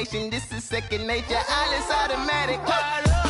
imagination. This is second nature. All is automatic. Call up.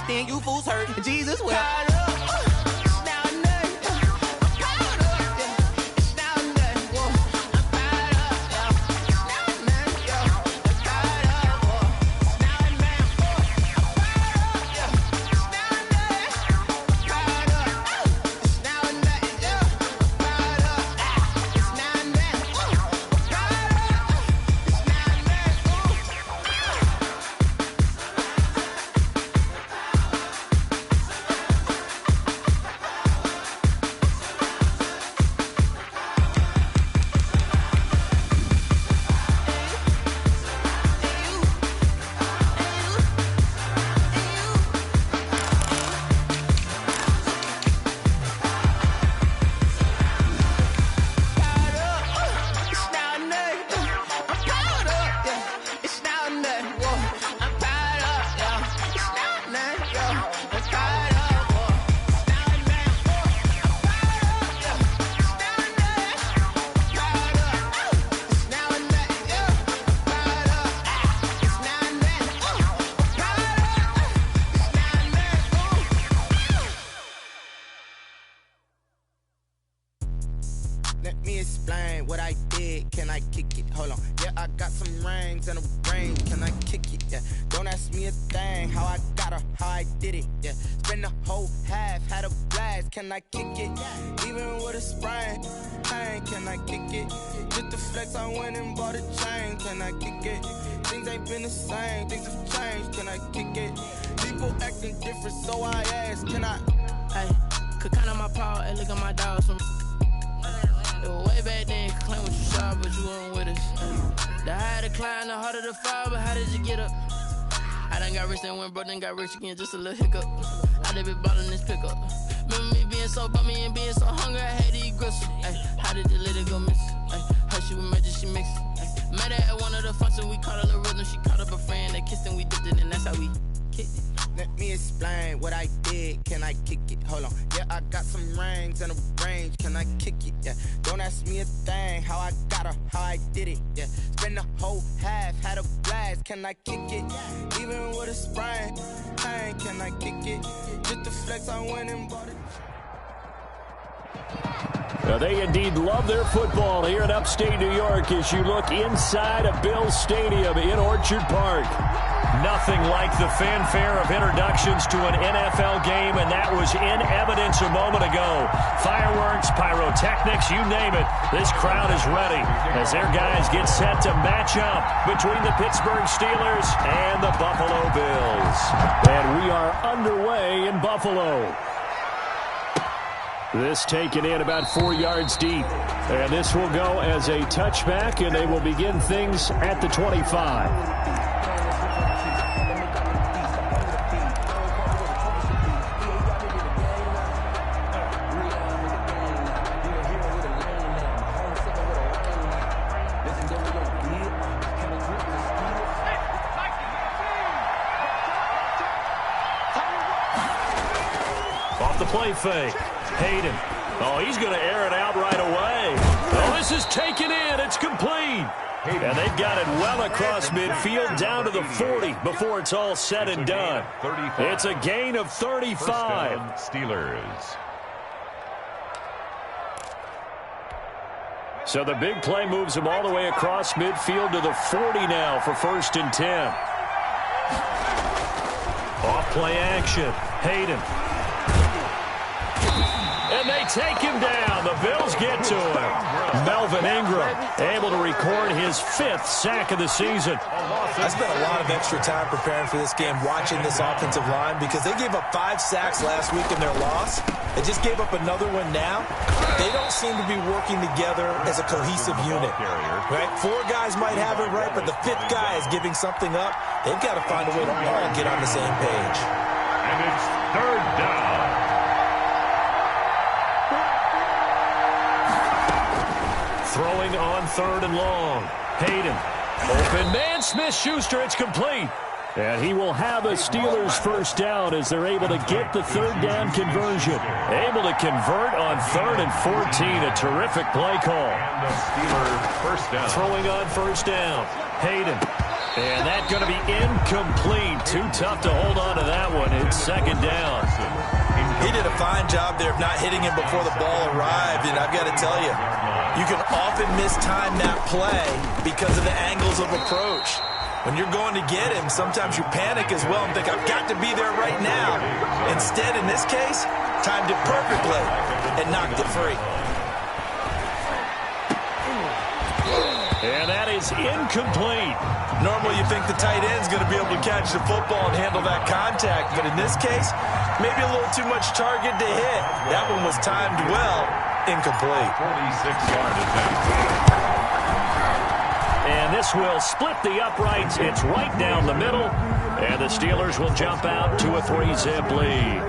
You fools hurt. Jesus will. Let me explain what I did. Can I kick it? Hold on. Yeah, I got some rings and a range. Can I kick it? Yeah. Don't ask me a thing. How I got her, how I did it. Yeah. Spend the whole half, had a blast. Can I kick it? Even with a sprain. Pain, can I kick it? Just to flex, I went and bought a chain. Can I kick it? Things ain't been the same. Things have changed. Can I kick it? People acting different, so I asked. Can I? Hey, could count on my paw and look at my dogs from. Way back then, claim what you saw, but you weren't with us. The higher the climb, the harder the fall, but how did you get up? I done got rich and went broke, then got rich again, just a little hiccup. I done been ballin' this pickup. Remember me being so bummy and being so hungry, I had to eat gristle. Ay, how did the lady go miss? Ay, her she was magic, she mixed. Ay, met her at one of the functions, we caught a little rhythm, she caught up a friend, they kissed and we dipped it, and that's how we kicked it. Let me explain what I did. Can I kick it? Hold on. Yeah, I got some rings and a range. Can I kick it? Yeah. Don't ask me a thing. How I got her, how I did it. Yeah. Spend the whole half, had a blast. Can I kick it? Even with a sprain. Pain, can I kick it? Just to flex, I went and bought it. Well, they indeed love their football here in upstate New York as you look inside of Bills Stadium in Orchard Park. Nothing like the fanfare of introductions to an NFL game, and that was in evidence a moment ago. Fireworks, pyrotechnics, you name it. This crowd is ready as their guys get set to match up between the Pittsburgh Steelers and the Buffalo Bills. And we are underway in Buffalo. This taken in about 4 yards deep. And this will go as a touchback, and they will begin things at the 25. Off the play fake. Hayden. Oh, he's going to air it out right away. Oh, this is taken in. It's complete. And they've got it well across midfield down to the 40 before it's all said and done. It's a gain of 35. Steelers. So the big play moves them all the way across midfield to the 40 now for 1st and 10. Off play action. Hayden. And they take him down. The Bills get to him. Melvin Ingram able to record his 5th sack of the season. I spent a lot of extra time preparing for this game watching this offensive line because they gave up 5 sacks last week in their loss. They just gave up another one now. They don't seem to be working together as a cohesive unit. Right? 4 guys might have it right, but the 5th guy is giving something up. They've got to find a way to all get on the same page. And it's 3rd down. Throwing on 3rd and long. Hayden. Open man. Smith-Schuster. It's complete. And he will have a Steelers first down as they're able to get the 3rd down conversion. Able to convert on 3rd and 14. A terrific play call. And the Steelers first down. Throwing on 1st down. Hayden. And that's going to be incomplete. Too tough to hold on to that one. It's 2nd down. He did a fine job there of not hitting him before the ball arrived. And I've got to tell you, you can often mistime that play because of the angles of approach. When you're going to get him, sometimes you panic as well and think, I've got to be there right now. Instead, in this case, timed it perfectly and knocked it free. And that is incomplete. Normally, you think the tight end's going to be able to catch the football and handle that contact. But in this case, maybe a little too much target to hit. That one was timed well. Incomplete. 46-yard attempt. And this will split the uprights. It's right down the middle. And the Steelers will jump out to a 3-zip lead.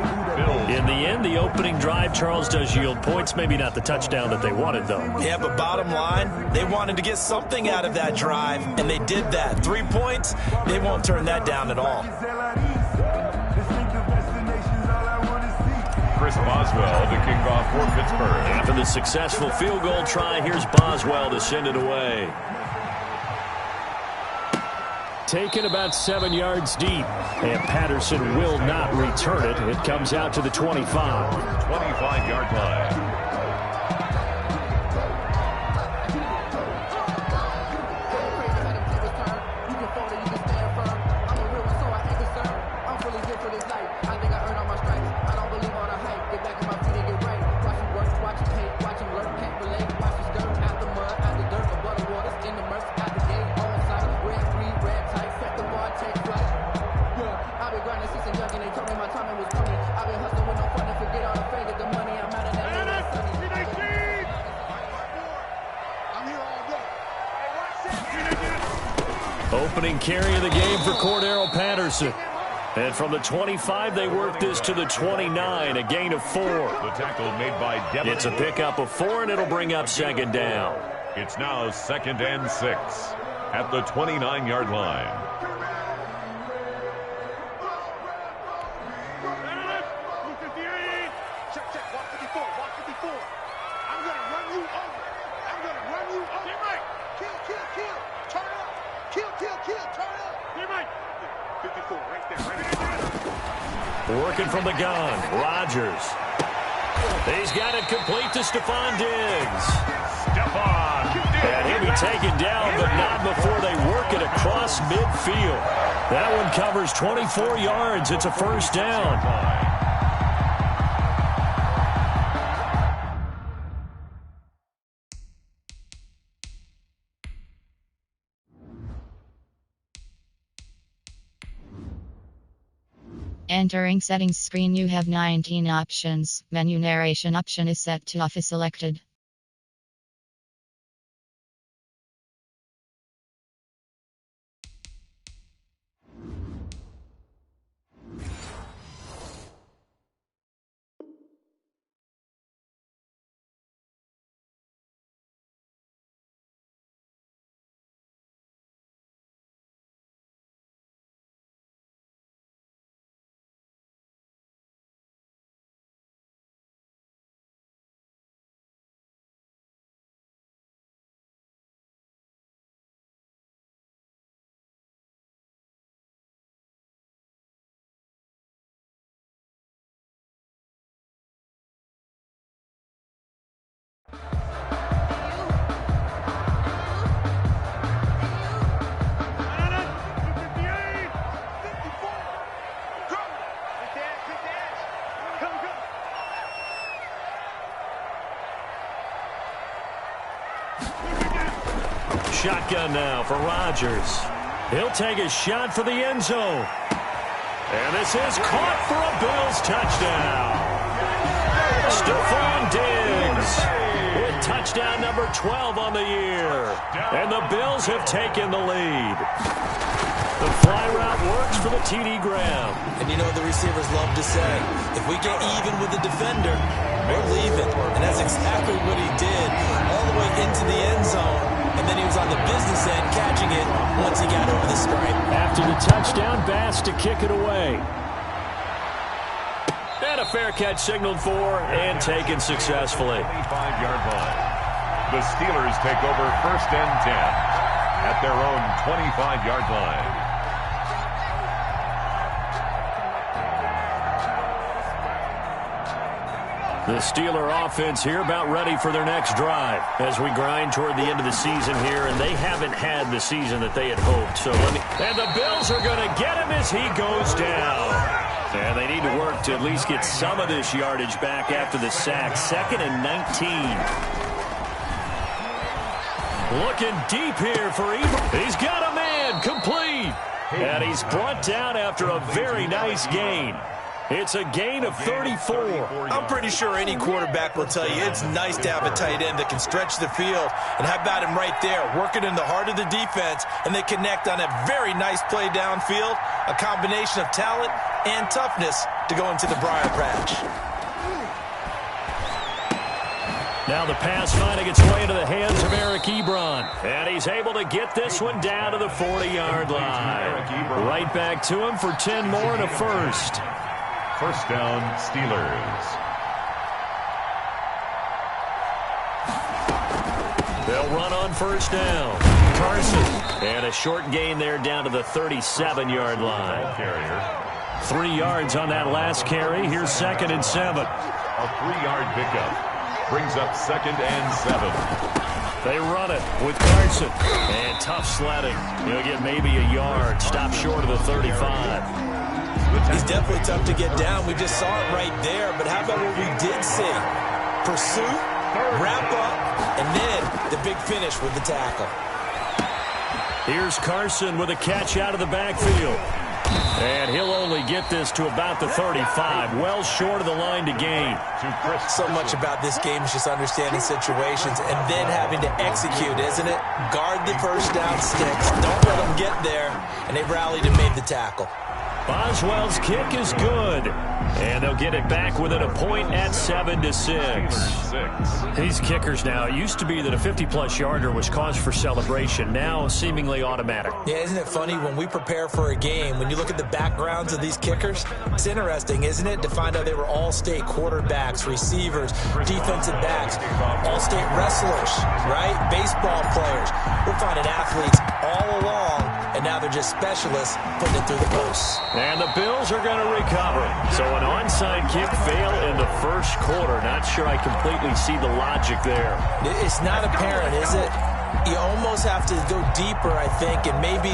In the end, the opening drive, Charles, does yield points. Maybe not the touchdown that they wanted, though. Yeah, but bottom line, they wanted to get something out of that drive, and they did that. 3 points, they won't turn that down at all. Chris Boswell, the kickoff for Pittsburgh. After the successful field goal try, here's Boswell to send it away. Taken about 7 yards deep, and Patterson will not return it. It comes out to the 25. 25-yard line. Opening carry of the game for Cordero Patterson. And from the 25, they work this to the 29, a gain of 4. The tackle made by Devin. It's a pickup of 4, and it'll bring up 2nd down. It's now 2nd and 6 at the 29-yard line. Working from the gun, Rodgers. He's got it complete to Stephon Diggs. And he'll be taken down, but not before they work it across midfield. That one covers 24 yards. It's a first down. Entering settings screen, you have 19 options. Menu narration option is set to off is selected. Shotgun now for Rodgers. He'll take a shot for the end zone. And this is caught for a Bills touchdown. Stephon Diggs with touchdown number 12 on the year. And the Bills have taken the lead. The fly route works for the TD Graham. And you know what the receivers love to say? If we get even with the defender, we're leaving. And that's exactly what he did all the way into the end zone. And then he was on the business end catching it once he got over the stripe. After the touchdown, Bass to kick it away. And a fair catch signaled for and taken successfully. 25-yard line. The Steelers take over 1st and 10 at their own 25-yard line. The Steeler offense here about ready for their next drive as we grind toward the end of the season here, and they haven't had the season that they had hoped. And the Bills are going to get him as he goes down. And they need to work to at least get some of this yardage back after the sack. 2nd and 19. Looking deep here for Ebron. He's got a man complete. And he's brought down after a very nice gain. It's a gain of 34. I'm pretty sure any quarterback will tell you it's nice to have a tight end that can stretch the field. And how about him right there, working in the heart of the defense, and they connect on a very nice play downfield, a combination of talent and toughness to go into the briar patch. Now the pass finding its way into the hands of Eric Ebron. And he's able to get this one down to the 40-yard line. Right back to him for 10 more and a first. First down, Steelers. They'll run on first down. Carson. And a short gain there down to the 37-yard line. Carrier. 3 yards on that last carry. Here's 2nd and 7. A 3-yard pickup. Brings up 2nd and 7. They run it with Carson. And tough sledding. He'll get maybe a yard. Stop short of the 35. He's definitely tough to get down. We just saw it right there. But how about what we did see? Pursuit, wrap up, and then the big finish with the tackle. Here's Carson with a catch out of the backfield. And he'll only get this to about the 35, well short of the line to gain. So much about this game is just understanding situations and then having to execute, isn't it? Guard the first down sticks. Don't let them get there. And they rallied and made the tackle. Boswell's kick is good. And they'll get it back within a point at 7-6. These kickers now, it used to be that a 50-plus yarder was cause for celebration. Now seemingly automatic. Yeah, isn't it funny when we prepare for a game, when you look at the backgrounds of these kickers, it's interesting, isn't it, to find out they were all-state quarterbacks, receivers, defensive backs, all-state wrestlers, right? Baseball players. We're finding athletes all along, and now they're just specialists putting it through the posts. And the Bills are going to recover. So an onside kick fail in the first quarter. Not sure I completely see the logic there. It's not apparent, is it? You almost have to go deeper, I think, and maybe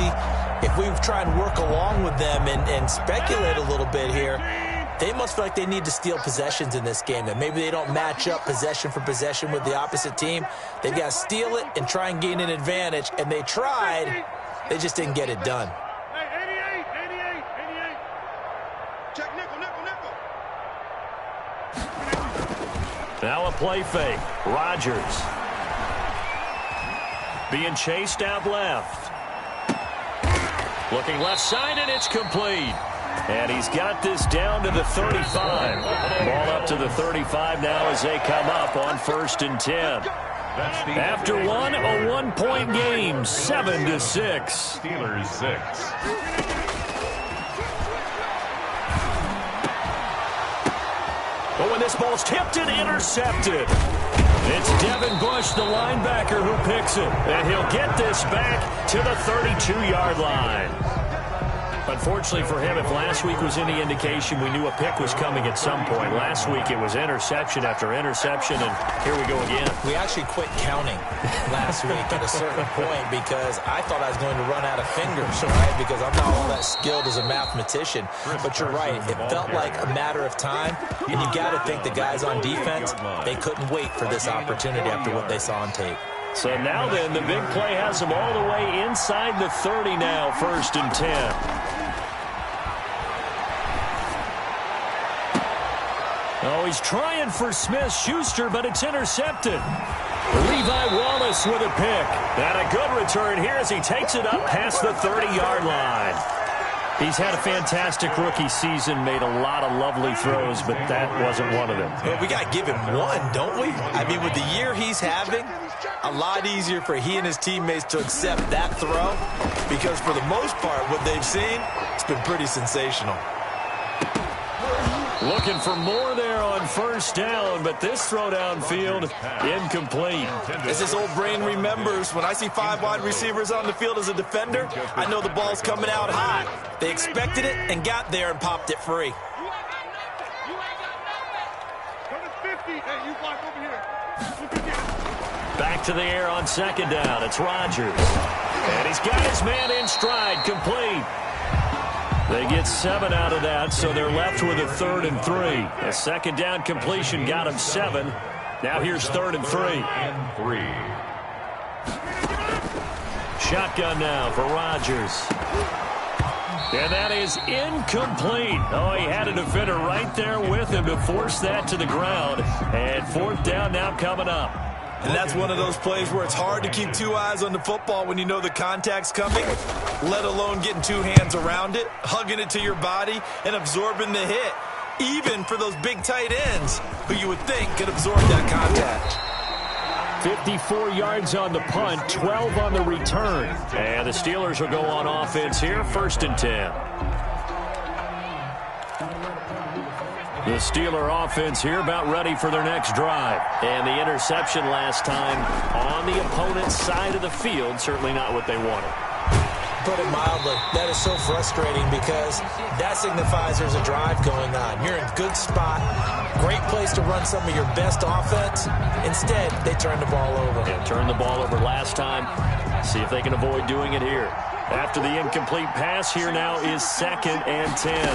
if we try and work along with them and speculate a little bit here, they must feel like they need to steal possessions in this game, and maybe they don't match up possession for possession with the opposite team. They've got to steal it and try and gain an advantage, and they tried. They just didn't get it done. Now a play fake. Rodgers. Being chased out left. Looking left side, and it's complete. And he's got this down to the 35. Ball up to the 35 now as they come up on 1st and 10. After one, a one-point game, 7-6. Steelers 6. But when this ball's tipped and intercepted, it's Devin Bush, the linebacker, who picks it. And he'll get this back to the 32-yard line. Unfortunately for him, if last week was any indication, we knew a pick was coming at some point. Last week it was interception after interception, and here we go again. We actually quit counting last week at a certain point because I thought I was going to run out of fingers, right? Because I'm not all that skilled as a mathematician. But you're right. It felt like a matter of time, and you got to think the guys on defense, they couldn't wait for this opportunity after what they saw on tape. So now then, the big play has him all the way inside the 30 now, 1st and 10. Oh, he's trying for Smith-Schuster, but it's intercepted. Levi Wallace with a pick. And a good return here as he takes it up past the 30-yard line. He's had a fantastic rookie season, made a lot of lovely throws, but that wasn't one of them. Well, we got to give him one, don't we? I mean, with the year he's having, a lot easier for he and his teammates to accept that throw because for the most part, what they've seen, it's been pretty sensational. Looking for more there on 1st down, but this throw downfield, incomplete. As this old brain remembers, when I see 5 wide receivers on the field as a defender, I know the ball's coming out hot. They expected it and got there and popped it free. Back to the air on 2nd down. It's Rodgers. And he's got his man in stride, complete. They get 7 out of that, so they're left with a 3rd and 3. A 2nd down completion got him 7. Now here's 3rd and 3. Shotgun now for Rodgers. And that is incomplete. Oh, he had a defender right there with him to force that to the ground. And 4th down now coming up. And that's one of those plays where it's hard to keep 2 eyes on the football when you know the contact's coming, let alone getting 2 hands around it, hugging it to your body, and absorbing the hit, even for those big tight ends who you would think could absorb that contact. 54 yards on the punt, 12 on the return. And the Steelers will go on offense here, 1st and 10. The Steeler offense here about ready for their next drive. And the interception last time on the opponent's side of the field, certainly not what they wanted. Put it mildly, that is so frustrating because that signifies there's a drive going on. You're in a good spot, great place to run some of your best offense. Instead, they turn the ball over. And turned the ball over last time. See if they can avoid doing it here. After the incomplete pass, here now is 2nd and 10.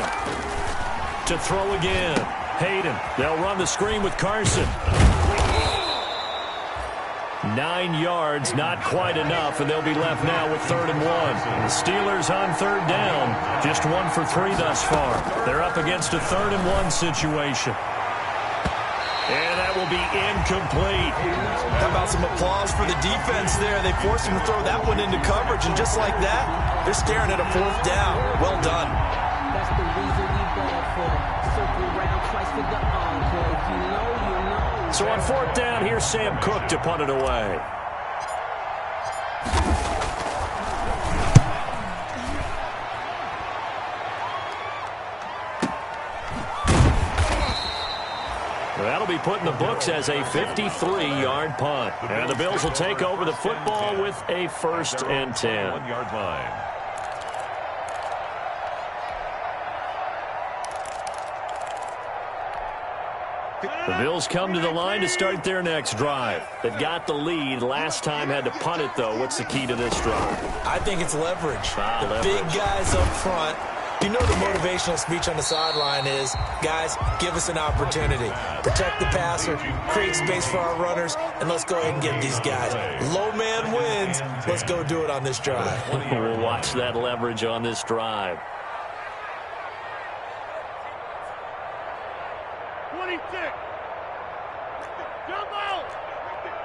To throw again. Hayden. They'll run the screen with Carson. 9 yards, not quite enough, and they'll be left now with 3rd and 1. The Steelers on 3rd down. Just 1 for 3 thus far. They're up against a 3rd and 1 situation. And that will be incomplete. How about some applause for the defense there? They forced him to throw that one into coverage, and just like that, they're staring at a 4th down. Well done. That's the reason we ball for. Circle around twice for the encore. You know. So on 4th down, here's Sam Cook to punt it away. That'll be put in the books as a 53-yard punt. And the Bills will take over the football with a 1st and 10. 1-yard line. The Bills come to the line to start their next drive. They've got the lead. Last time had to punt it, though. What's the key to this drive? I think it's leverage. Leverage. Big guys up front. You know the motivational speech on the sideline is, guys, give us an opportunity. Protect the passer, create space for our runners, and let's go ahead and get these guys. Low man wins. Let's go do it on this drive. We'll watch that leverage on this drive. 26. Jump out.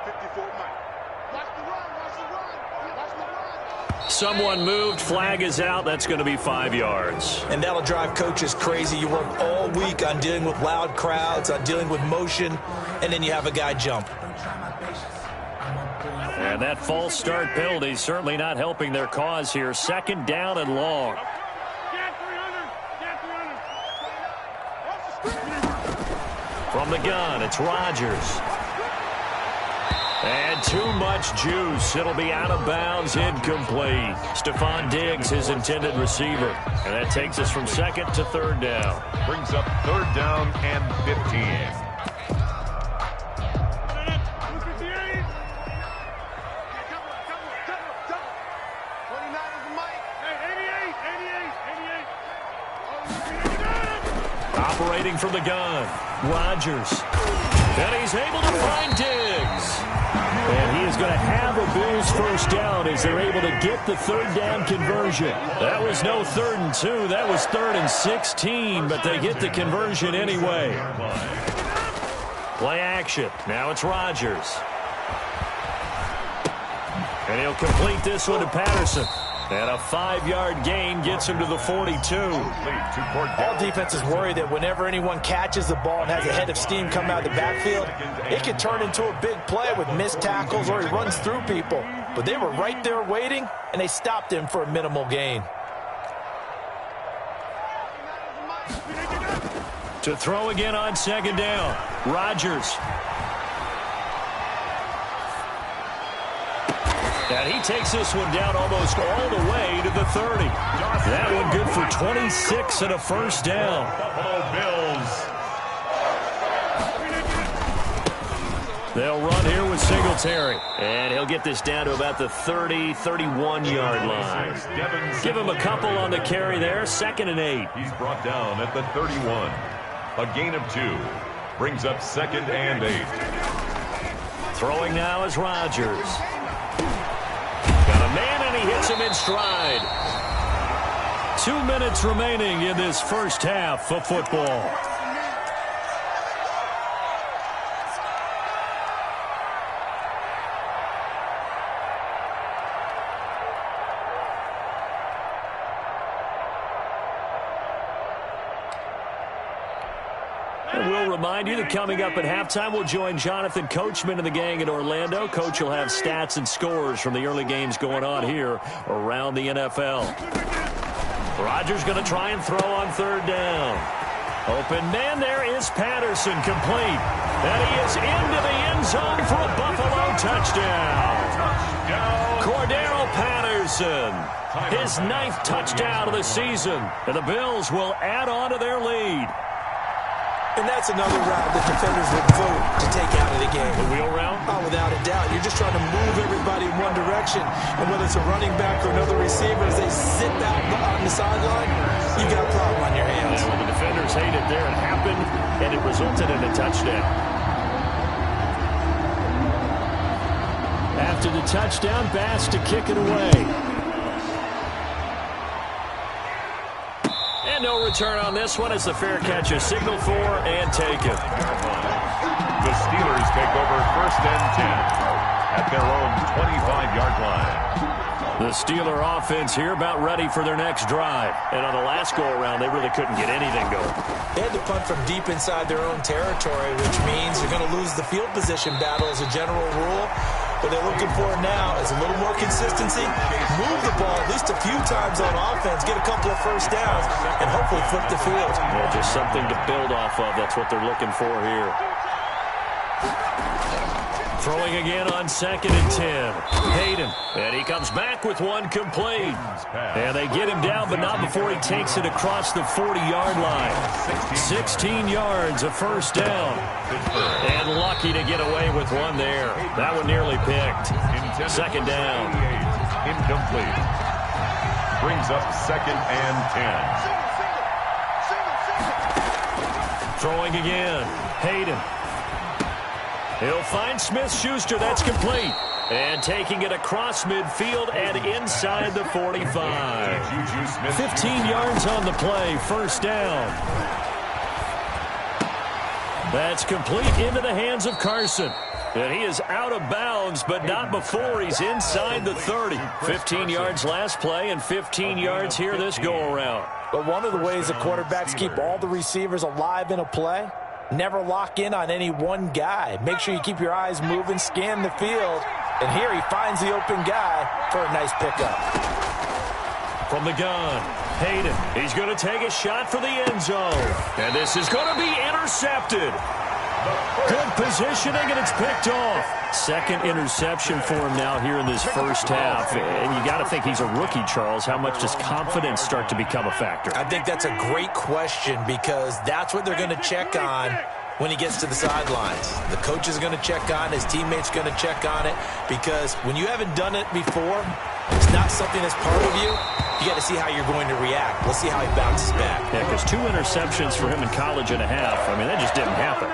54 Mike. Watch the run. Watch the run. Watch the run. Someone moved. Flag is out. That's going to be 5 yards. And that'll drive coaches crazy. You work all week on dealing with loud crowds, on dealing with motion, and then you have a guy jump. And that false start penalty certainly not helping their cause here. 2nd down and long. From the gun, it's Rodgers. And too much juice. It'll be out of bounds, incomplete. Stephon Diggs, his intended receiver. And that takes us from 2nd to 3rd down. Brings up 3rd down and 15. Operating from the gun, Rodgers. And he's able to find Diggs. And he is going to have a Bills first down as they're able to get the third down conversion. That was no 3rd and 2. That was 3rd and 16, but they get the conversion anyway. Play action. Now it's Rodgers. And he'll complete this one to Patterson. And a 5-yard gain gets him to the 42. All defenses worry that whenever anyone catches the ball and has a head of steam come out of the backfield, it can turn into a big play with missed tackles or he runs through people. But they were right there waiting, and they stopped him for a minimal gain. To throw again on 2nd down. Rodgers. And he takes this one down almost all the way to the 30. That one good for 26 and a first down. Buffalo Bills. They'll run here with Singletary. And he'll get this down to about the 30, 31-yard line. Give him a couple on the carry there. 2nd and 8. He's brought down at the 31. A gain of 2. Brings up 2nd and 8. Throwing now is Rodgers. Got a man, and he hits him in stride. 2 minutes remaining in this first half of football. And we'll remind you that coming up at halftime, we'll join Jonathan Coachman and the gang in Orlando. Coach will have stats and scores from the early games going on here around the NFL. Rodgers going to try and throw on 3rd down. Open man there is Patterson, complete. And he is into the end zone for a Buffalo touchdown. Cordero Patterson, his 9th touchdown of the season. And the Bills will add on to their lead. And that's another route that defenders would vote to take out of the game. The wheel route? Oh, without a doubt. You're just trying to move everybody in one direction. And whether it's a running back or another receiver, as they sit out on the sideline, you got a problem on your hands. Yeah, well, the defenders hate it there. It happened, and it resulted in a touchdown. After the touchdown, Bass to kick it away. And no return on this one as the fair catch is signaled for and taken. The Steelers take over 1st and 10 at their own 25-yard line. The Steeler offense here about ready for their next drive. And on the last go-around, they really couldn't get anything going. They had to punt from deep inside their own territory, which means they're going to lose the field position battle as a general rule. What they're looking for now is a little more consistency, move the ball at least a few times on offense, get a couple of first downs, and hopefully flip the field. Well, just something to build off of. That's what they're looking for here. Throwing again on 2nd and 10. Hayden. And he comes back with one complete. And they get him down, but not before he takes it across the 40-yard line. 16 yards, a first down. And lucky to get away with one there. That one nearly picked. 2nd down. Incomplete. Brings up 2nd and 10. Throwing again. Hayden. He'll find Smith-Schuster. That's complete. And taking it across midfield and inside the 45. 15 yards on the play. First down. That's complete into the hands of Carson. And he is out of bounds, but not before he's inside the 30. 15 yards last play and 15 yards here this go-around. But one of the ways the quarterbacks keep all the receivers alive in a play, never lock in on any one guy. Make sure you keep your eyes moving, scan the field. And here he finds the open guy for a nice pickup. From the gun, Hayden. He's going to take a shot for the end zone. And this is going to be intercepted. Good positioning, and it's picked off. 2nd interception for him now here in this first half. And you got to think he's a rookie, Charles. How much does confidence start to become a factor? I think that's a great question because that's what they're going to check on when he gets to the sidelines. The coach is going to check on it. His teammates going to check on it because when you haven't done it before, it's not something that's part of you, you got to see how you're going to react. Let's see how he bounces back. Yeah, because 2 interceptions for him in college and a half. I mean, that just didn't happen.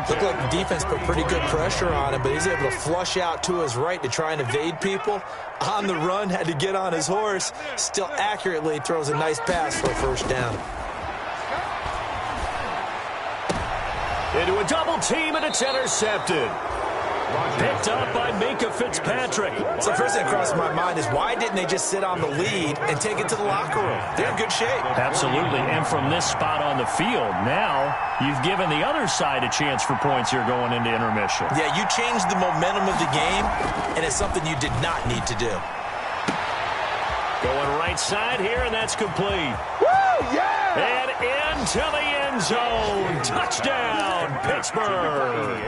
Looked like the defense put pretty good pressure on him, but he's able to flush out to his right to try and evade people. On the run, had to get on his horse. Still accurately throws a nice pass for a first down. Into a double team, and it's intercepted. Picked up by Minka Fitzpatrick. So the first thing that crosses my mind is why didn't they just sit on the lead and take it to the locker room? They're in good shape. Absolutely, and from this spot on the field, now you've given the other side a chance for points here going into intermission. Yeah, you changed the momentum of the game, and it's something you did not need to do. Going right side here, and that's complete. Woo! Yeah! And into the end zone. Touchdown, Pittsburgh.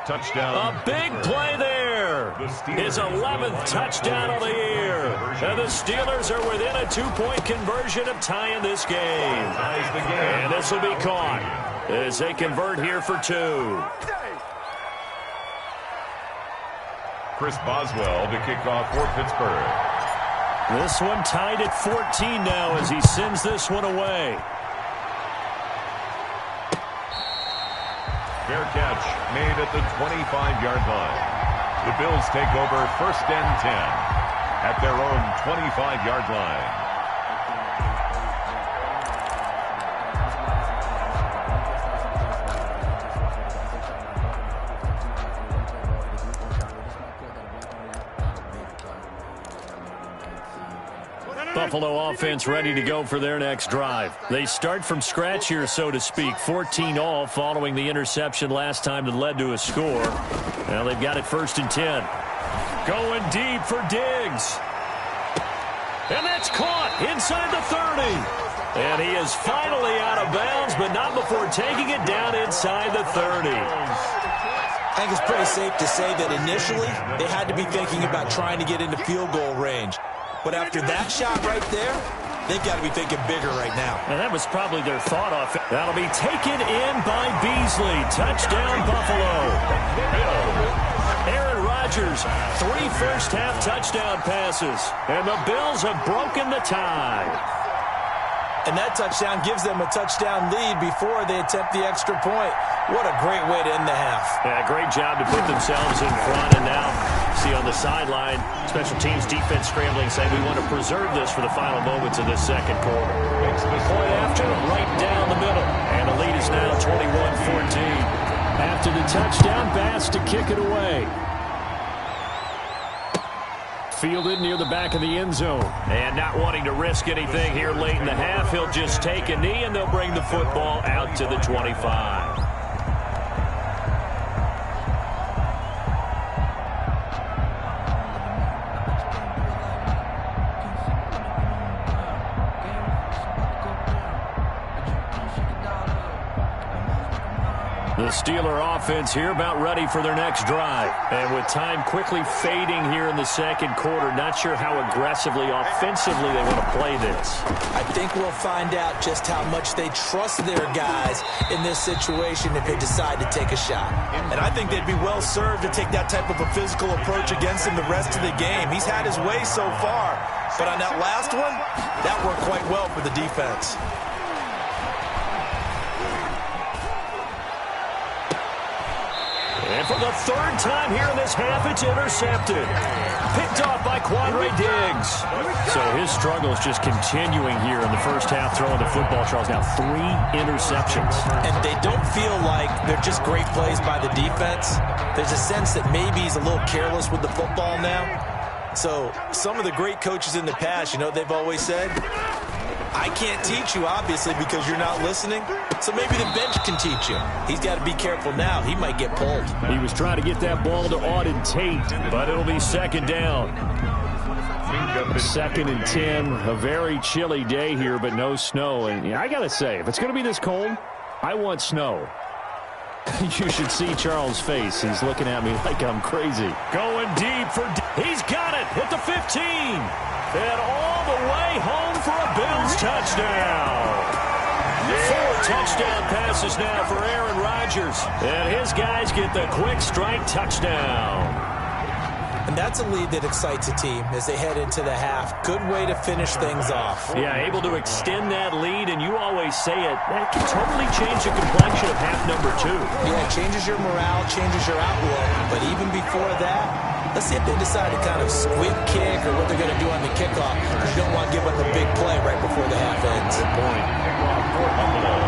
Touchdown. A big play there. His 11th touchdown of the year. And the Steelers are within a 2-point conversion of tying this game. And this will be caught as they convert here for 2. Chris Boswell to kick off for Pittsburgh. This one tied at 14 now as he sends this one away. Fair catch made at the 25-yard line. The Bills take over 1st and 10 at their own 25-yard line. Buffalo offense ready to go for their next drive. They start from scratch here, so to speak. 14-all following the interception last time that led to a score. Now they've got it 1st and 10. Going deep for Diggs. And that's caught inside the 30. And he is finally out of bounds, but not before taking it down inside the 30. I think it's pretty safe to say that initially they had to be thinking about trying to get into field goal range. But after that shot right there, they've got to be thinking bigger right now. And that was probably their thought off. That'll be taken in by Beasley. Touchdown, Buffalo. Aaron Rodgers, 3 first-half touchdown passes. And the Bills have broken the tie. And that touchdown gives them a touchdown lead before they attempt the extra point. What a great way to end the half. Yeah, great job to put themselves in front. And now, see on the sideline, special teams defense scrambling, saying we want to preserve this for the final moments of this second quarter. Makes the point after, right down the middle. And the lead is now 21-14. After the touchdown, Bass to kick it away. Fielded near the back of the end zone. And not wanting to risk anything here late in the half, he'll just take a knee, and they'll bring the football out to the 25. The Steeler offense here about ready for their next drive. And with time quickly fading here in the second quarter, not sure how aggressively, offensively they want to play this. I think we'll find out just how much they trust their guys in this situation if they decide to take a shot. And I think they'd be well served to take that type of a physical approach against him the rest of the game. He's had his way so far, but on that last one, that worked quite well for the defense. And for the 3rd time here in this half, it's intercepted. Picked off by Quandre Diggs. So his struggles just continuing here in the first half, throwing the football. Charles, now 3 interceptions. And they don't feel like they're just great plays by the defense. There's a sense that maybe he's a little careless with the football now. So some of the great coaches in the past, you know, they've always said, I can't teach you, obviously, because you're not listening. So maybe the bench can teach you. He's got to be careful now. He might get pulled. He was trying to get that ball to Auden Tate, but it'll be 2nd down. 2nd and 10. A very chilly day here, but no snow. And I got to say, if it's going to be this cold, I want snow. You should see Charles' face. He's looking at me like I'm crazy. Going deep for... He's got it at the 15. And all the way home for a Bills touchdown. 4 touchdown passes now for Aaron Rodgers. And his guys get the quick strike touchdown. And that's a lead that excites a team as they head into the half. Good way to finish things off. Yeah, able to extend that lead, and you always say it, that can totally change the complexion of half number 2. Yeah, it changes your morale, changes your outlook. But even before that, let's see if they decide to kind of squib kick or what they're going to do on the kickoff. You don't want to give up a big play right before the half ends. Good point. Kickoff for Buffalo.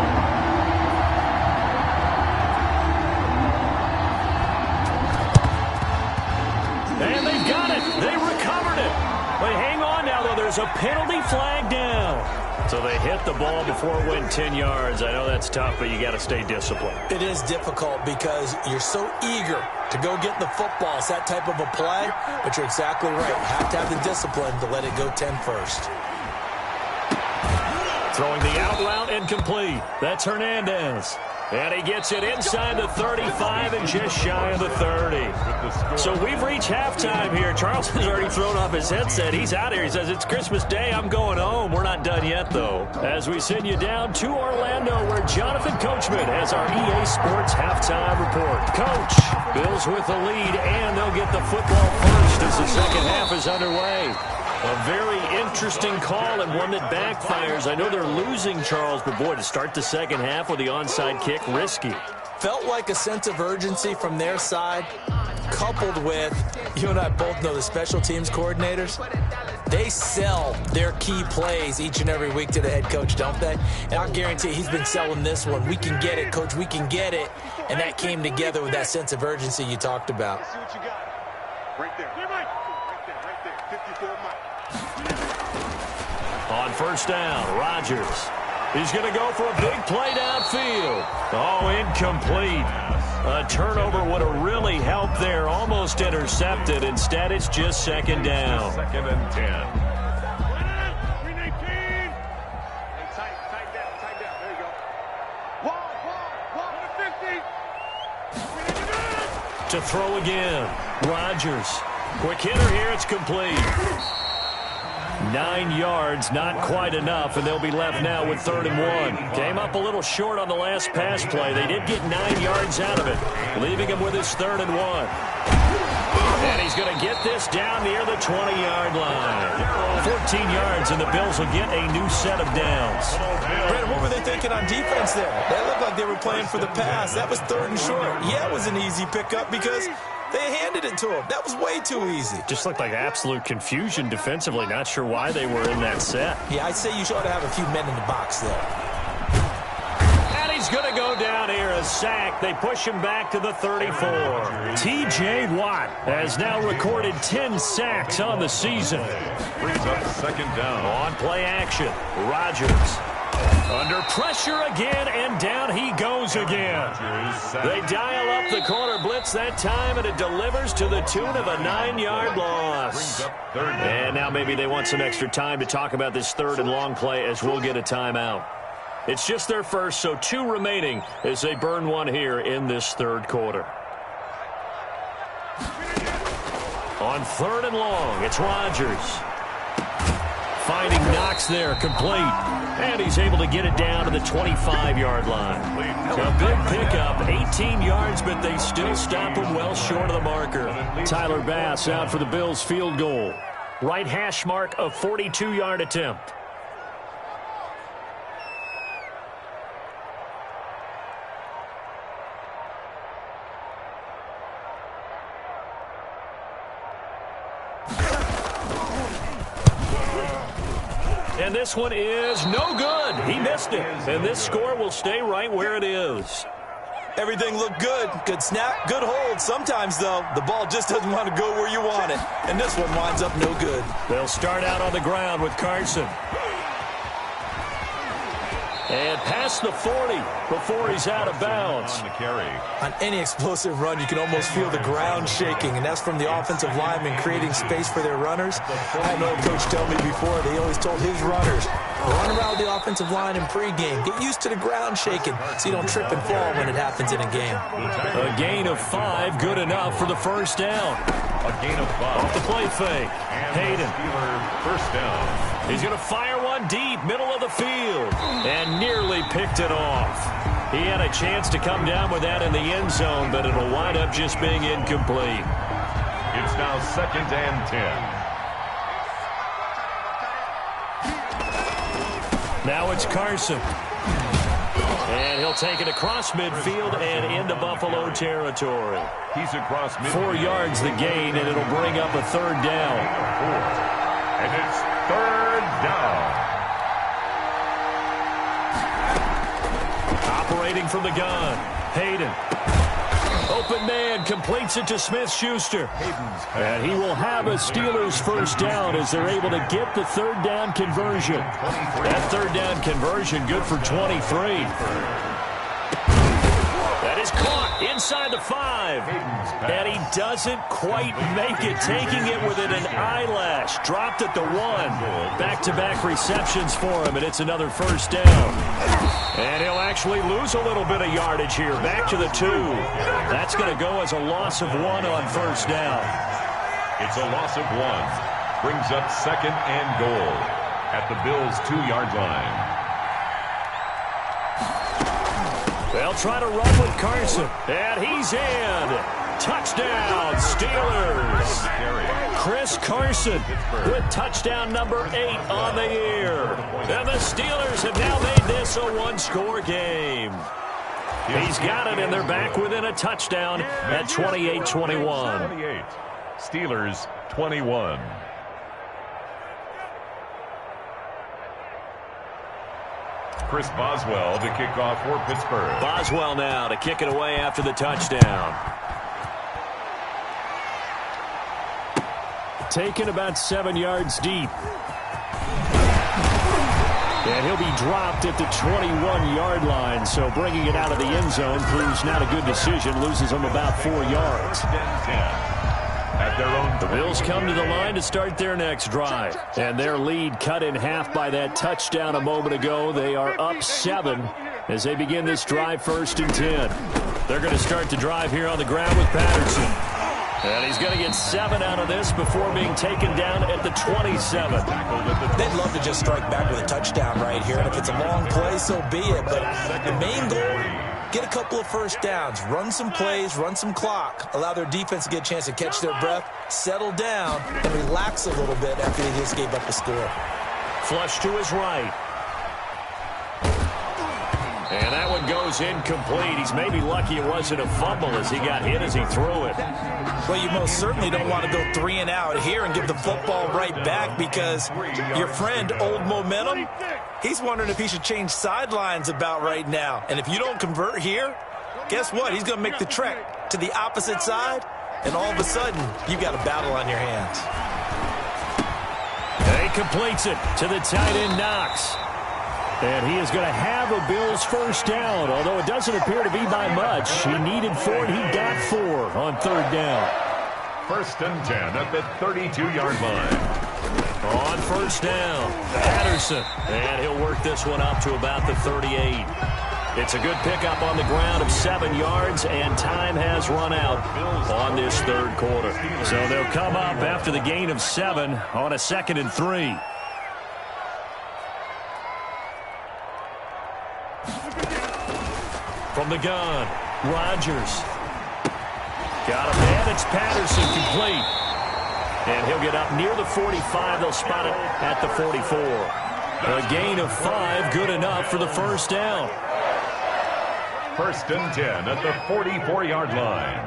And they've got it. They recovered it. But hang on now, though. There's a penalty flag down. So they hit the ball before it went 10 yards. I know that's tough, but you got to stay disciplined. It is difficult because you're so eager to go get the football. It's that type of a play, but you're exactly right. You have to have the discipline to let it go 10 first. Throwing the out route incomplete. That's Hernandez. And he gets it inside the 35 and just shy of the 30. So we've reached halftime here. Charles has already thrown off his headset. He's out here. He says, it's Christmas Day. I'm going home. We're not done yet, though. As we send you down to Orlando, where Jonathan Coachman has our EA Sports halftime report. Coach, Bills with the lead, and they'll get the football first as the second half is underway. A very interesting call and one that backfires. I know they're losing, Charles, but boy, to start the second half with the onside kick, risky. Felt like a sense of urgency from their side, coupled with, you and I both know the special teams coordinators, they sell their key plays each and every week to the head coach, don't they? And I guarantee he's been selling this one. We can get it, coach, we can get it. And that came together with that sense of urgency you talked about. Let's see what you got. Right there. Right there. 54 miles. On first down, Rodgers. He's going to go for a big play downfield. Oh, incomplete. A turnover would have really helped there. Almost intercepted. Instead, it's just second down. Second and 10. 319. Hey, tight down. There you go. Wall, 50. To throw again, Rodgers. Quick hitter here, it's complete. 9 yards, not quite enough, and they'll be left now with 3rd and 1. Came up a little short on the last pass play. They did get 9 yards out of it, leaving him with his 3rd and 1. And he's going to get this down near the 20-yard line. 14 yards, and the Bills will get a new set of downs. Brad, what were they thinking on defense there? They looked like they were playing for the pass. That was 3rd and short. Yeah, it was an easy pickup because they handed it to him. That was way too easy. Just looked like absolute confusion defensively. Not sure why they were in that set. Yeah, I'd say you ought to have a few men in the box there. And he's going to go down here, a sack. They push him back to the 34. T.J. Watt has now recorded 10 sacks on the season. Brings up second down. On play action, Rodgers. Under pressure again, and down he goes again. They dial up the corner blitz that time, and it delivers to the tune of a 9-yard loss. And now maybe they want some extra time to talk about this 3rd and long play as we'll get a timeout. It's just their first, so 2 remaining as they burn one here in this 3rd quarter. On 3rd and long, it's Rodgers. Finding Knox there, complete. And he's able to get it down to the 25-yard line. A big pickup, 18 yards, but they still stop him well short of the marker. Tyler Bass out for the Bills' field goal. Right hash mark, a 42-yard attempt. And this one is no good. He missed it. And this score will stay right where it is. Everything looked good. Good snap, good hold. Sometimes, though, the ball just doesn't want to go where you want it. And this one winds up no good. They'll start out on the ground with Carson. And past the 40 before he's out of bounds. On any explosive run, you can almost feel the ground shaking, and that's from the offensive linemen creating space for their runners. I had an old coach tell me before, they always told his runners, run around the offensive line in pregame. Get used to the ground shaking so you don't trip and fall when it happens in a game. A gain of 5, good enough for the first down. A gain of 5. Off the play fake. Hayden. First down. He's going to fire one deep, middle of the field, and nearly picked it off. He had a chance to come down with that in the end zone, but it'll wind up just being incomplete. It's now 2nd and 10. Now it's Carson. And he'll take it across midfield and into Buffalo territory. He's across midfield. 4 yards the gain, and it'll bring up a 3rd down. And it's 3rd down. Operating from the gun, Hayden. Open man, completes it to Smith-Schuster. And he will have a Steelers 1st down as they're able to get the 3rd down conversion. That 3rd down conversion good for 23. That is caught inside the 5. And he doesn't quite make it, taking it within an eyelash. Dropped at the 1. Back-to-back receptions for him, and it's another 1st down. And he'll actually lose a little bit of yardage here. Back to the 2. That's going to go as a loss of 1 on 1st down. It's a loss of 1. Brings up 2nd and goal at the Bills' 2-yard line. They'll try to run with Carson. And he's in. Touchdown, Steelers. Chris Carson with touchdown number 8 on the year. And the Steelers have now made this a 1-score game. He's got it, and they're back within a touchdown at 28-21. Steelers 21. Chris Boswell to kick off for Pittsburgh. Boswell now to kick it away after the touchdown. Taken about 7 yards deep. And he'll be dropped at the 21-yard line, so bringing it out of the end zone proves not a good decision. Loses him about 4 yards. At their own, the Bills come to the line to start their next drive. And their lead cut in half by that touchdown a moment ago. They are up 7 as they begin this drive 1st and 10. They're going to start the drive here on the ground with Patterson. And he's going to get 7 out of this before being taken down at the 27. They'd love to just strike back with a touchdown right here. And if it's a long play, so be it. But the main goal, get a couple of 1st downs, run some plays, run some clock, allow their defense to get a chance to catch their breath, settle down, and relax a little bit after they just gave up a score. Flush to his right. And that one goes incomplete. He's maybe lucky it wasn't a fumble as he got hit as he threw it. Well, you most certainly don't want to go 3 and out here and give the football right back, because your friend, Old Momentum, he's wondering if he should change sidelines about right now. And if you don't convert here, guess what? He's going to make the trek to the opposite side, and all of a sudden, you've got a battle on your hands. He completes it to the tight end, Knox. And he is going to have a Bills 1st down, although it doesn't appear to be by much. He needed 4, and he got 4 on 3rd down. 1st and 10 at the 32-yard line. On 1st down, Patterson. And he'll work this one up to about the 38. It's a good pickup on the ground of 7 yards, and time has run out on this 3rd quarter. So they'll come up after the gain of 7 on a 2nd and 3. From the gun, Rodgers. Got him, and it's Patterson complete. And he'll get up near the 45. They'll spot it at the 44. A gain of 5, good enough for the 1st down. 1st and 10 at the 44-yard line.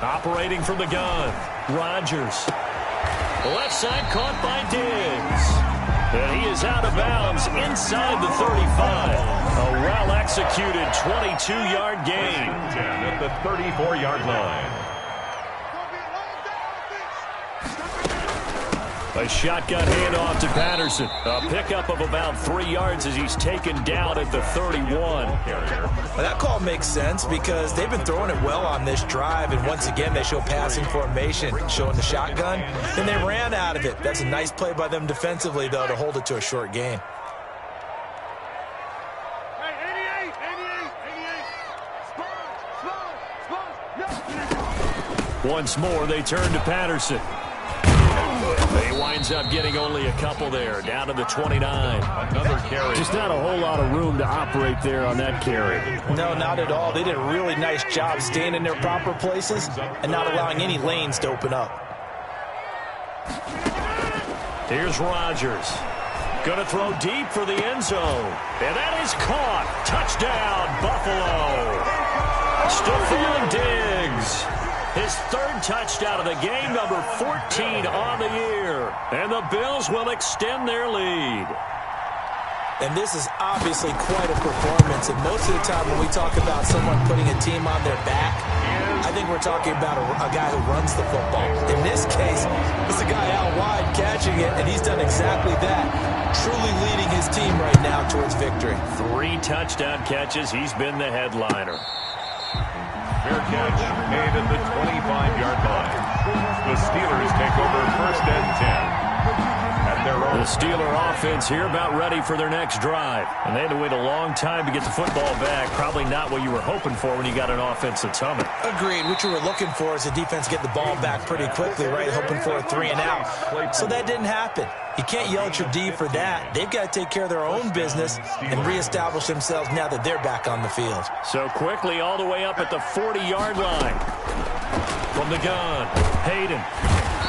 Operating from the gun, Rodgers. Left side caught by Diggs. And he is out of bounds inside the 35. A well-executed 22-yard gain. 10 at the 34-yard line. A shotgun handoff to Patterson. A pickup of about 3 yards as he's taken down at the 31. Well, that call makes sense because they've been throwing it well on this drive, and once again they show passing formation, showing the shotgun, and they ran out of it. That's a nice play by them defensively, though, to hold it to a short gain. Once more, they turn to Patterson. They wind winds up getting only a couple there, down to the 29. Another carry. Just not a whole lot of room to operate there on that carry. No, not at all. They did a really nice job staying in their proper places and not allowing any lanes to open up. Here's Rodgers. Going to throw deep for the end zone. And that is caught. Touchdown, Buffalo. Stephon Diggs. His third touchdown of the game, number 14 on the year. And the Bills will extend their lead. And this is obviously quite a performance. And most of the time when we talk about someone putting a team on their back, I think we're talking about a guy who runs the football. In this case, it's a guy out wide catching it, and he's done exactly that. Truly leading his team right now towards victory. 3 touchdown catches. He's been the headliner. Fair catch made at the 25-yard line. The Steelers take over first and 10. The Steeler offense here about ready for their next drive. And they had to wait a long time to get the football back. Probably not what you were hoping for when you got an offense that's humming. Agreed. What you were looking for is the defense get the ball back pretty quickly, right? Hoping for a 3 and out. So that didn't happen. You can't yell at your D for that. They've got to take care of their own business and reestablish themselves now that they're back on the field. So quickly all the way up at the 40-yard line. From the gun, Hayden.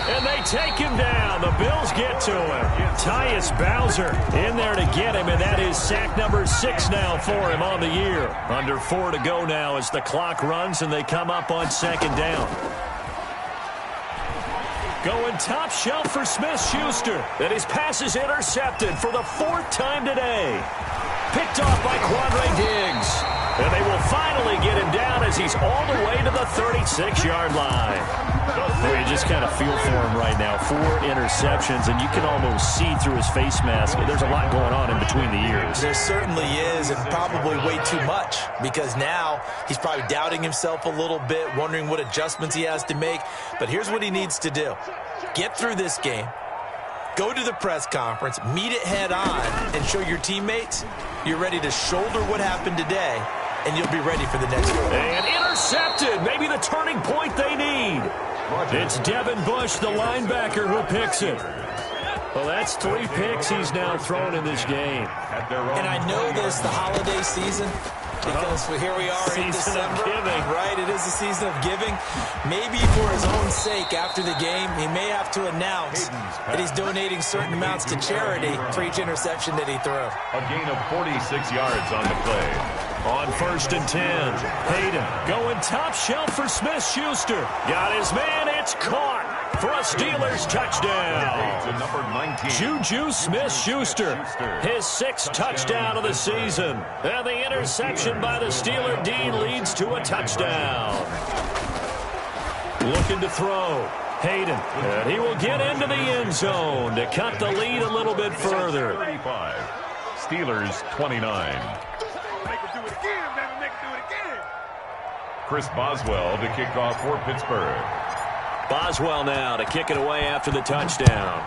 And they take him down. The Bills get to him. Tyus Bowser in there to get him, and that is sack number 6 now for him on the year. Under 4 to go now as the clock runs, and they come up on 2nd down. Going top shelf for Smith-Schuster. And his pass is intercepted for the 4th time today. Picked off by Quandre Diggs. And they will finally get him down as he's all the way to the 36-yard line. Boy, you just kind of feel for him right now. 4 interceptions, and you can almost see through his face mask. There's a lot going on in between the ears. There certainly is, and probably way too much, because now he's probably doubting himself a little bit, wondering what adjustments he has to make. But here's what he needs to do. Get through this game. Go to the press conference, meet it head on, and show your teammates you're ready to shoulder what happened today, and you'll be ready for the next one. And intercepted. Maybe the turning point they need. It's Devin Bush, the linebacker, who picks it. Well, that's 3 picks he's now thrown in this game. And I know this, the holiday season, because here we are in December, right? It is the season of giving. Maybe for his own sake, after the game, he may have to announce that he's donating certain amounts to charity for each interception that he threw. A gain of 46 yards on the play. On 1st and 10, Hayden going top shelf for Smith-Schuster. Got his man, it's caught for a Steelers touchdown. Number 19. Juju Smith-Schuster, his 6th touchdown of the season. And the interception by the Steeler D leads to a touchdown. Looking to throw. Hayden, and he will get into the end zone to cut the lead a little bit further. 35. Steelers 29. Chris Boswell to kick off for Pittsburgh. Boswell now to kick it away after the touchdown.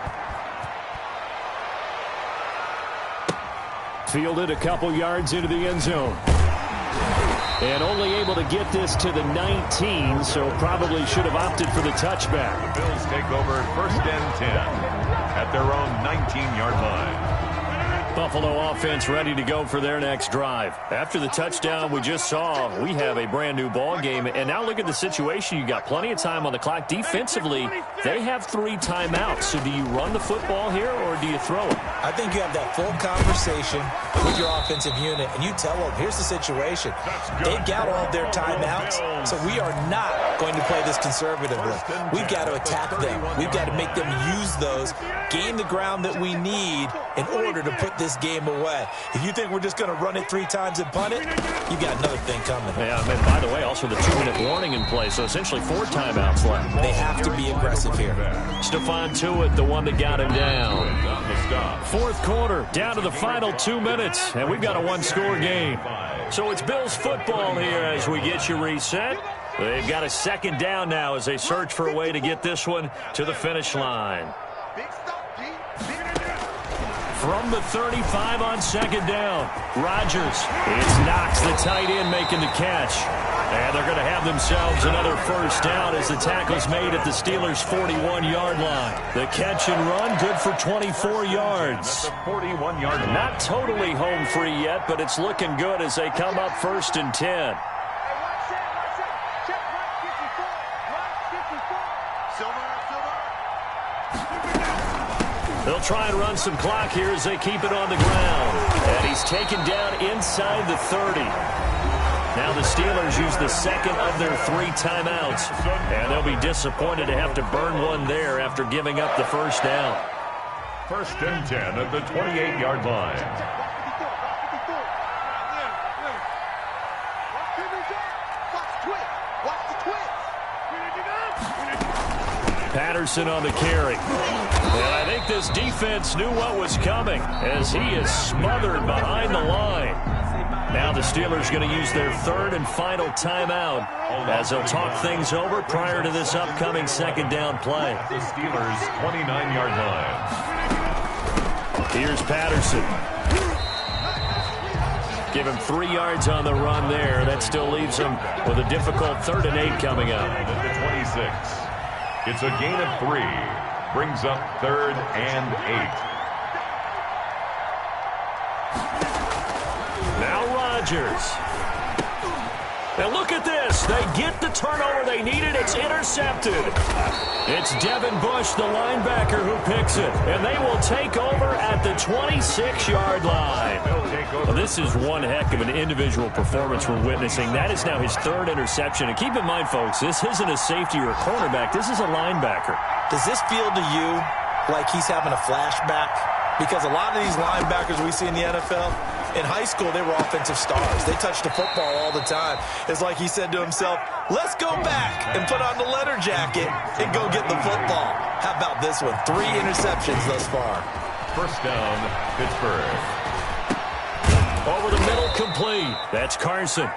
Fielded a couple yards into the end zone. And only able to get this to the 19, so probably should have opted for the touchback. The Bills take over 1st and 10 at their own 19-yard line. Buffalo offense ready to go for their next drive. After the touchdown we just saw, we have a brand new ball game. And now look at the situation. You got plenty of time on the clock. Defensively, they have 3 timeouts. So do you run the football here or do you throw it? I think you have that full conversation with your offensive unit, and you tell them, here's the situation. They've got all of their timeouts, so we are not going to play this conservatively. We've got to attack them. We've got to make them use those, gain the ground that we need in order to put this game away. If you think we're just going to run it 3 times and punt it, you've got another thing coming. Yeah, and by the way, also the 2-minute warning in play, so essentially 4 timeouts left. They have to be aggressive here. Stephon Tuitt, the one that got him down. 4th quarter, down to the final 2 minutes, and we've got a 1-score game. So it's Bills football here as we get you reset. They've got a 2nd down now as they search for a way to get this one to the finish line. from the 35 on second down. Rodgers. It's Knox, the tight end, making the catch. And they're going to have themselves another first down as the tackle's made at the Steelers' 41-yard line. The catch and run, good for 24 yards. At the 41-yard line. Not totally home free yet, but it's looking good as they come up 1st and 10. They'll try and run some clock here as they keep it on the ground. And he's taken down inside the 30. Now the Steelers use the second of their 3 timeouts. And they'll be disappointed to have to burn one there after giving up the first down. 1st and 10 at the 28-yard line. Patterson on the carry. And I think this defense knew what was coming as he is smothered behind the line. Now the Steelers going to use their 3rd and final timeout as they'll talk things over prior to this upcoming second down play. The Steelers' 29-yard line. Here's Patterson. Give him 3 yards on the run there. That still leaves him with a difficult 3rd and 8 coming up. At the 26. It's a gain of 3. Brings up 3rd and 8. Now Rodgers. And look at this. They get the turnover they needed. It's intercepted. It's Devin Bush, the linebacker, who picks it. And they will take over at the 26-yard line. Well, this is one heck of an individual performance we're witnessing. That is now his 3rd interception. And keep in mind, folks, this isn't a safety or a cornerback. This is a linebacker. Does this feel to you like he's having a flashback? Because a lot of these linebackers we see in the NFL, in high school, they were offensive stars. They touched the football all the time. It's like he said to himself, let's go back and put on the leather jacket and go get the football. How about this one? 3 interceptions thus far. First down, Pittsburgh. Over the middle, complete. That's Carson.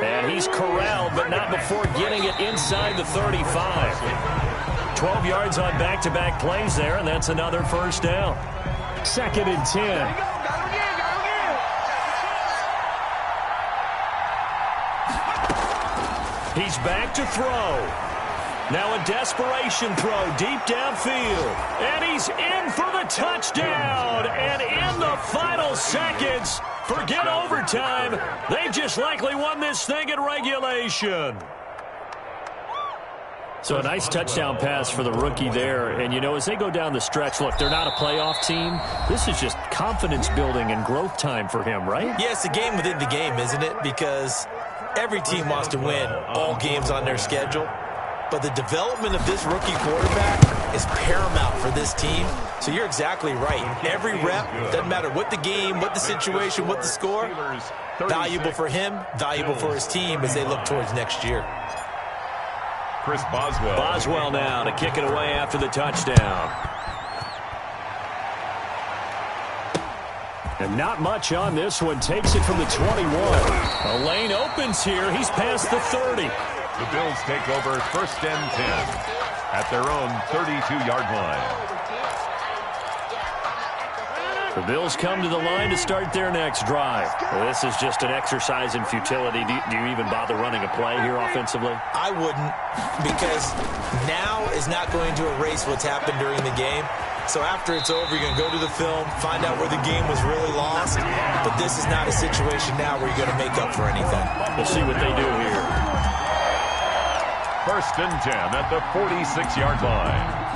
And he's corralled, but not before getting it inside the 35. 12 yards on back-to-back plays there, and that's another first down. 2nd and 10. He's back to throw. Now a desperation throw deep downfield. And he's in for the touchdown. And in the final seconds, forget overtime. They just likely won this thing in regulation. So a nice touchdown pass for the rookie there. And, you know, as they go down the stretch, look, they're not a playoff team. This is just confidence building and growth time for him, right? Yeah, it's a game within the game, isn't it? Because every team wants to win all games on their schedule. But the development of this rookie quarterback is paramount for this team. So you're exactly right. Every rep, doesn't matter what the game, what the situation, what the score, valuable for him, valuable for his team as they look towards next year. Chris Boswell. Boswell now to kick it away after the touchdown. And not much on this one. Takes it from the 21. A lane opens here. He's past the 30. The Bills take over 1st and 10 at their own 32-yard line. The Bills come to the line to start their next drive. Well, this is just an exercise in futility. Do you even bother running a play here offensively? I wouldn't, because now is not going to erase what's happened during the game. So after it's over, you're going to go to the film, find out where the game was really lost. But this is not a situation now where you're going to make up for anything. We'll see what they do here. 1st and 10 at the 46-yard line.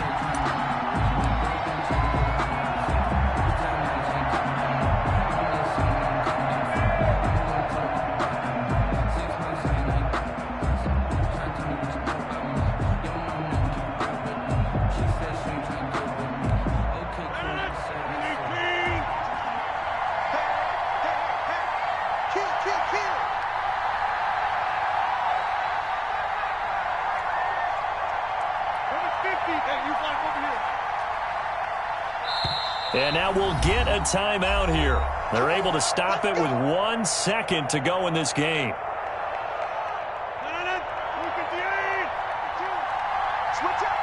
And now we'll get a timeout here. They're able to stop it with 1 second to go in this game. Switch up.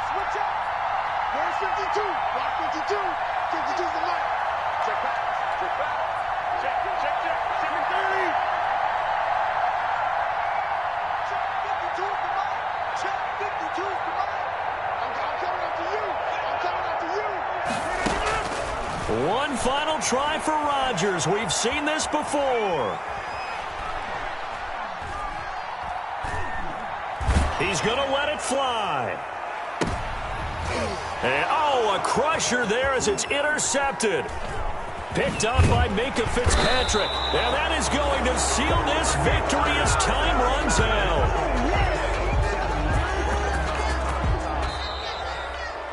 Where's 52? Block 52. 52's the mark. Check back. One final try for Rodgers. We've seen this before. He's going to let it fly. And, oh, a crusher there as it's intercepted. Picked up by Minkah Fitzpatrick. And that is going to seal this victory as time runs out.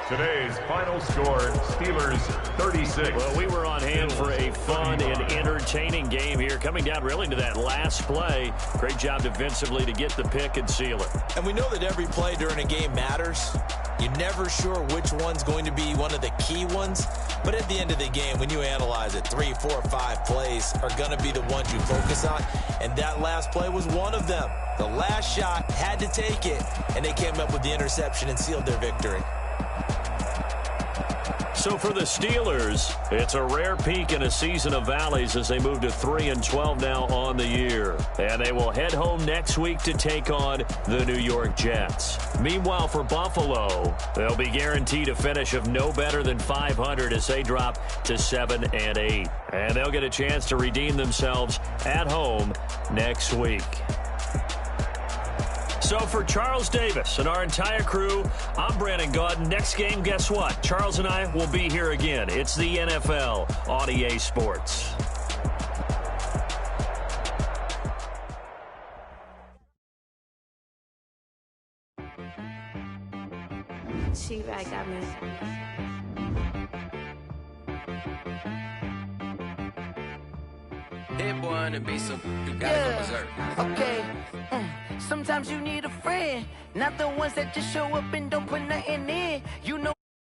Today's final score, Steelers 36. Well, we were on hand for a fun and entertaining game here, coming down really to that last play. Great job defensively to get the pick and seal it. And we know that every play during a game matters. You're never sure which one's going to be one of the key ones. But at the end of the game, when you analyze it, 3, 4, 5 plays are going to be the ones you focus on. And that last play was one of them. The last shot had to take it, and they came up with the interception and sealed their victory. So for the Steelers, it's a rare peak in a season of valleys as they move to 3-12 now on the year. And they will head home next week to take on the New York Jets. Meanwhile, for Buffalo, they'll be guaranteed a finish of no better than 500 as they drop to 7-8. And they'll get a chance to redeem themselves at home next week. So for Charles Davis and our entire crew, I'm Brandon Gaudin. Next game, guess what? Charles and I will be here again. It's the NFL on EA Sports. She-Rag got me. Hit boy on the beat, so you gotta go berserk. Okay. Sometimes you need a friend, not the ones that just show up and don't put nothing in. You know.